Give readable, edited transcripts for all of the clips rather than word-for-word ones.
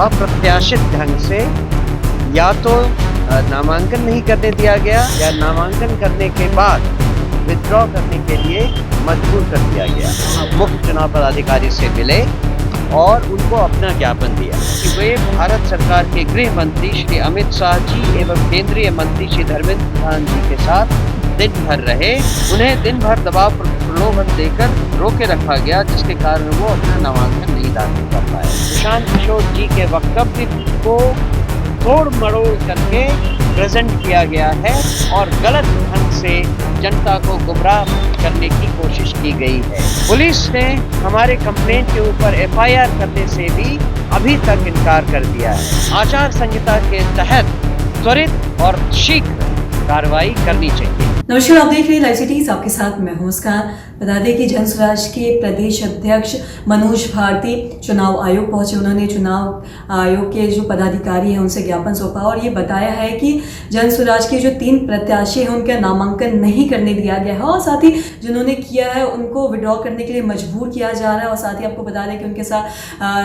अप्रत्याशित ढंग से या तो नामांकन नहीं करने दिया गया या नामांकन करने के बाद विथड्रॉ करने के लिए मजबूर कर दिया गया। मुख्य चुनाव पदाधिकारी से मिले और उनको अपना ज्ञापन दिया कि वे भारत सरकार के गृह मंत्री श्री अमित शाह जी एवं केंद्रीय मंत्री श्री धर्मेंद्र प्रधान जी के साथ दिन भर रहे। उन्हें दिन भर दबाव प्रलोभन देकर रोके रखा गया, जिसके कारण वो अपना नामांकन नहीं दाखिल कर पाए। प्रशांत किशोर जी के वक्तव्य को तोड़ मरोड़ करके प्रेजेंट किया गया है और गलत ढंग से जनता को गुमराह करने की कोशिश की गई है। पुलिस ने हमारे कंप्लेंट के ऊपर एफआईआर करने से भी अभी तक इनकार कर दिया है। आचार संहिता के तहत त्वरित और शीघ्र कार्रवाई करनी चाहिए। नमस्कार, आप देख रहे हैं लाइव सिटीज, आपके साथ मैं हूं मुस्कान। बता दें कि जनसुराज के प्रदेश अध्यक्ष मनोज भारती चुनाव आयोग पहुंचे। उन्होंने चुनाव आयोग के जो पदाधिकारी हैं उनसे ज्ञापन सौंपा और ये बताया है कि जनसुराज के जो 3 प्रत्याशी हैं उनका नामांकन नहीं करने दिया गया है और साथ ही जिन्होंने किया है उनको विड्रॉ करने के लिए मजबूर किया जा रहा है। और साथ ही आपको बता दें कि उनके साथ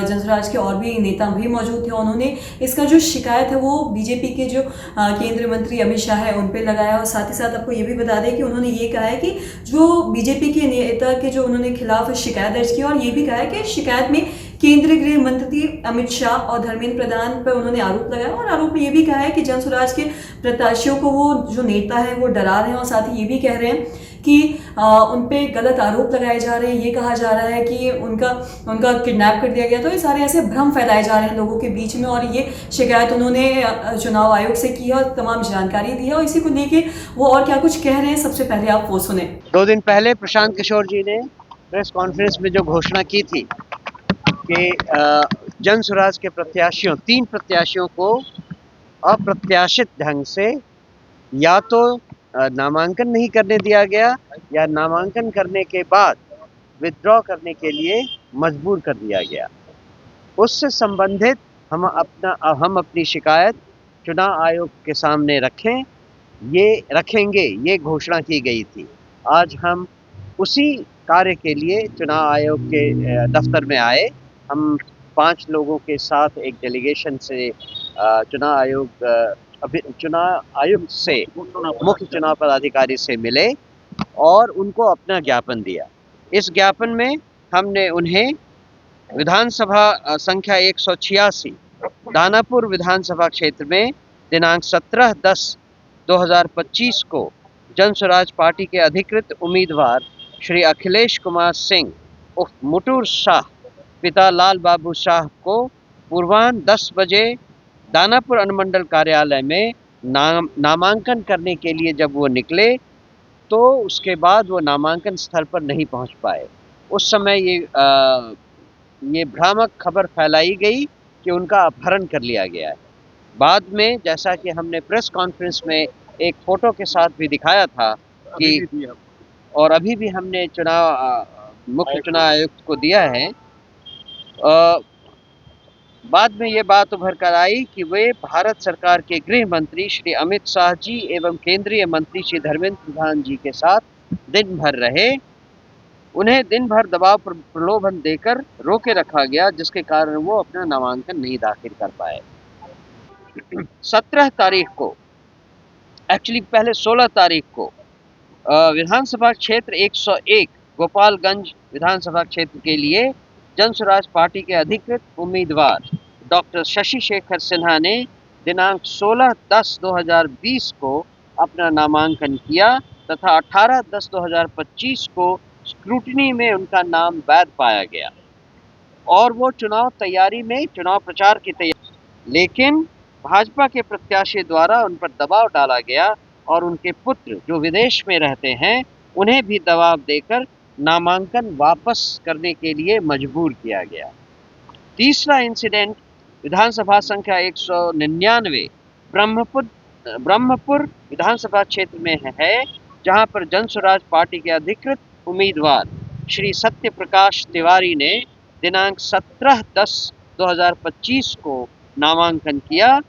जनसुराज के और भी नेता भी मौजूद थे। उन्होंने इसका जो शिकायत है वो बीजेपी के जो केंद्रीय मंत्री अमित शाह है उन पर लगाया। और साथ ही साथ आपको ये भी बता दें कि उन्होंने ये कहा है कि जो बीजेपी के नेता के जो उन्होंने खिलाफ शिकायत दर्ज की और ये भी कहा है कि शिकायत में केंद्रीय गृह मंत्री अमित शाह और धर्मेंद्र प्रधान पर उन्होंने आरोप लगाया। और आरोप में ये भी कहा है कि जनसुराज के प्रत्याशियों को वो जो नेता है वो डरा रहे हैं। और साथ ही ये भी कह रहे हैं कि उन पे गलत आरोप लगाए जा रहे हैं। ये कहा जा रहा है कि उनका किडनैप कर दिया गया। तो ये सारे ऐसे भ्रम फैलाए जा रहे हैं लोगों के बीच में। और ये शिकायत उन्होंने चुनाव आयोग से की है और तमाम जानकारी दी है। और इसी को लेके वो और क्या कुछ कह रहे हैं, सबसे पहले आप वो सुने। 2 दिन पहले प्रशांत किशोर जी ने प्रेस कॉन्फ्रेंस में जो घोषणा की थी कि जनसुराज के प्रत्याशियों 3 प्रत्याशियों को अप्रत्याशित ढंग से या तो नामांकन नहीं करने दिया गया या नामांकन करने के बाद विथड्रॉ करने के लिए मजबूर कर दिया गया। उससे संबंधित हम अपनी शिकायत चुनाव आयोग के सामने रखेंगे, ये घोषणा की गई थी। आज हम उसी कार्य के लिए चुनाव आयोग के दफ्तर में आए। हम 5 लोगों के साथ एक डेलीगेशन से चुनाव आयुक्त से मुख्य चुनाव पदाधिकारी से मिले और उनको अपना ज्ञापन दिया। इस ज्ञापन में हमने उन्हें विधानसभा संख्या 186 दानापुर विधानसभा क्षेत्र में दिनांक 17/10/2025 को जनसुराज पार्टी के अधिकृत उम्मीदवार श्री अखिलेश कुमार सिंह उर्फ मुटूर शाह पिता लाल बाबू शाह को पूर्वाह्न 10 बजे दानापुर अनुमंडल कार्यालय में नामांकन करने के लिए जब वो निकले तो उसके बाद वो नामांकन स्थल पर नहीं पहुंच पाए। उस समय ये भ्रामक खबर फैलाई गई कि उनका अपहरण कर लिया गया है। बाद में जैसा कि हमने प्रेस कॉन्फ्रेंस में एक फोटो के साथ भी दिखाया था कि और अभी भी हमने मुख्य चुनाव आयुक्त को दिया है, बाद में ये बात उभर कर आई कि वे भारत सरकार के गृह मंत्री श्री अमित शाह जी एवं केंद्रीय मंत्री श्री धर्मेंद्र प्रधान जी के साथ दिन भर रहे। उन्हें दिन भर दबाव प्रलोभन देकर रोके रखा गया, जिसके कारण वो अपना नामांकन नहीं दाखिल कर पाए। 17 तारीख को, एक्चुअली पहले 16 तारीख को विधानसभा क्षेत्र 101 गोपालगंज विधानसभा क्षेत्र के लिए जनसुराज पार्टी के अधिकृत उम्मीदवार डॉक्टर शशि शेखर सिन्हा ने दिनांक 16/10/2020 को अपना नामांकन किया तथा 18/10/2025 को स्क्रूटनी में उनका नाम वैध पाया गया और वो चुनाव प्रचार की तैयारी, लेकिन भाजपा के प्रत्याशी द्वारा उन पर दबाव डाला गया और उनके पुत्र जो विदेश में रहते हैं उन्हें भी दबाव देकर नामांकन वापस करने के लिए मजबूर किया गया। तीसरा इंसिडेंट विधानसभा संख्या 199 ब्रह्मपुर विधानसभा क्षेत्र में है, जहां पर जनसुराज पार्टी के अधिकृत उम्मीदवार श्री सत्य प्रकाश तिवारी ने दिनांक 17/10/2025 को नामांकन किया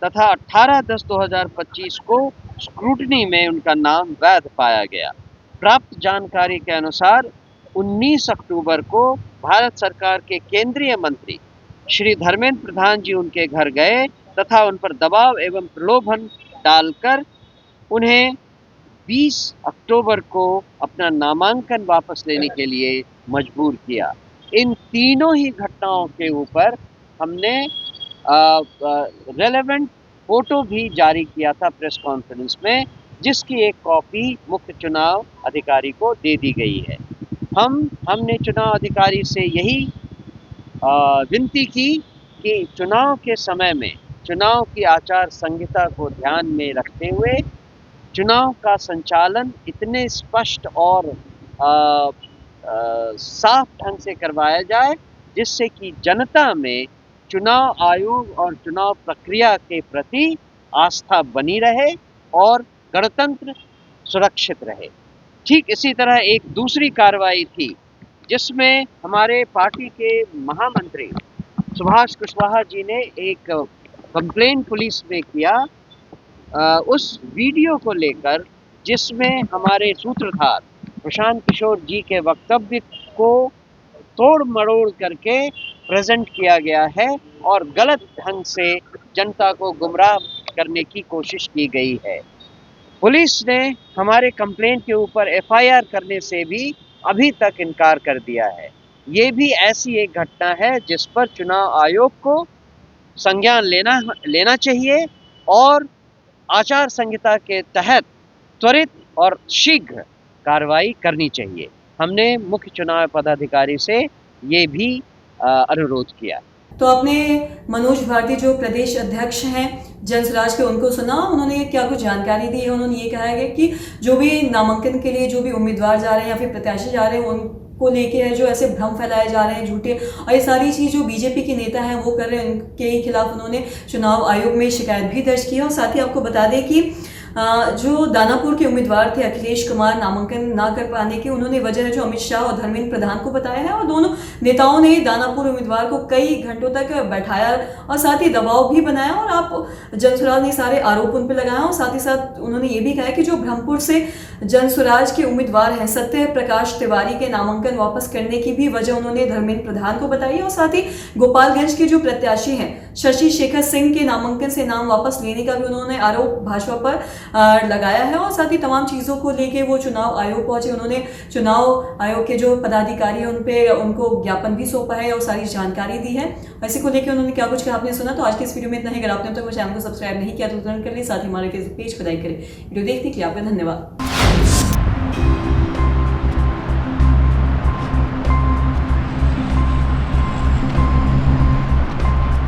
तथा 18/10/2025 को स्क्रूटनी में उनका नाम वैध पाया गया। प्राप्त जानकारी के अनुसार 19 अक्टूबर को भारत सरकार के केंद्रीय मंत्री श्री धर्मेंद्र प्रधान जी उनके घर गए तथा उन पर दबाव एवं प्रलोभन डालकर उन्हें 20 अक्टूबर को अपना नामांकन वापस लेने के लिए मजबूर किया। इन तीनों ही घटनाओं के ऊपर हमने रेलेवेंट फोटो भी जारी किया था प्रेस कॉन्फ्रेंस में, जिसकी एक कॉपी मुख्य चुनाव अधिकारी को दे दी गई है। हमने चुनाव अधिकारी से यही विनती की कि चुनाव के समय में चुनाव की आचार संहिता को ध्यान में रखते हुए चुनाव का संचालन इतने स्पष्ट और साफ ढंग से करवाया जाए जिससे कि जनता में चुनाव आयोग और चुनाव प्रक्रिया के प्रति आस्था बनी रहे और गणतंत्र सुरक्षित रहे। ठीक इसी तरह एक दूसरी कार्रवाई थी जिसमें हमारे पार्टी के महामंत्री सुभाष कुशवाहा जी ने एक कंप्लेंट पुलिस में किया उस वीडियो को लेकर जिसमें हमारे सूत्रधार प्रशांत किशोर जी के वक्तव्य को तोड़ मरोड़ करके प्रेजेंट किया गया है और गलत ढंग से जनता को गुमराह करने की कोशिश की गई है। पुलिस ने हमारे कंप्लेंट के ऊपर एफआईआर करने से भी अभी तक इनकार कर दिया है। ये भी ऐसी एक घटना है जिस पर चुनाव आयोग को संज्ञान लेना चाहिए और आचार संहिता के तहत त्वरित और शीघ्र कार्रवाई करनी चाहिए। हमने मुख्य चुनाव पदाधिकारी से ये भी अनुरोध किया। तो आपने मनोज भारती जो प्रदेश अध्यक्ष हैं जनसुराज के, उनको सुना, उन्होंने क्या कुछ जानकारी दी है। उन्होंने ये कहा है कि जो भी नामांकन के लिए जो भी उम्मीदवार जा रहे हैं या फिर प्रत्याशी जा रहे हैं उनको लेके है जो ऐसे भ्रम फैलाए जा रहे हैं झूठे, और ये सारी चीज़ जो बीजेपी के नेता हैं वो कर रहे हैं, उनके खिलाफ उन्होंने चुनाव आयोग में शिकायत भी दर्ज की है। और साथ ही आपको बता दें कि जो दानापुर के उम्मीदवार थे अखिलेश कुमार, नामांकन ना कर पाने की उन्होंने वजह जो अमित शाह और धर्मेंद्र प्रधान को बताया है, और दोनों नेताओं ने दानापुर उम्मीदवार को कई घंटों तक बैठाया और साथ ही दबाव भी बनाया, और आप जनसुराज ने सारे आरोप उन पर लगाया। और साथ ही साथ उन्होंने ये भी कहा कि जो ब्रह्मपुर से जनसुराज के उम्मीदवार हैं सत्य प्रकाश तिवारी के नामांकन वापस करने की भी वजह उन्होंने धर्मेंद्र प्रधान को बताई। और साथ ही गोपालगंज के जो प्रत्याशी हैं शशि शेखर सिंह के नामांकन से नाम वापस लेने का भी उन्होंने आरोप भाजपा पर लगाया है। और साथ ही तमाम चीज़ों को लेके वो चुनाव आयोग पहुंचे, उन्होंने चुनाव आयोग के जो पदाधिकारी हैं उन पे उनको ज्ञापन भी सौंपा है और सारी जानकारी दी है। इसी को लेकर उन्होंने क्या कुछ कहा आपने सुना। तो आज की इस वीडियो में इतना ही। अगर आपने अब तक वो चैनल को सब्सक्राइब नहीं किया तो तुरंत कर ले, साथ ही हमारे फेसबुक पेज को लाइक करें। वीडियो देखने के लिए आपका धन्यवाद।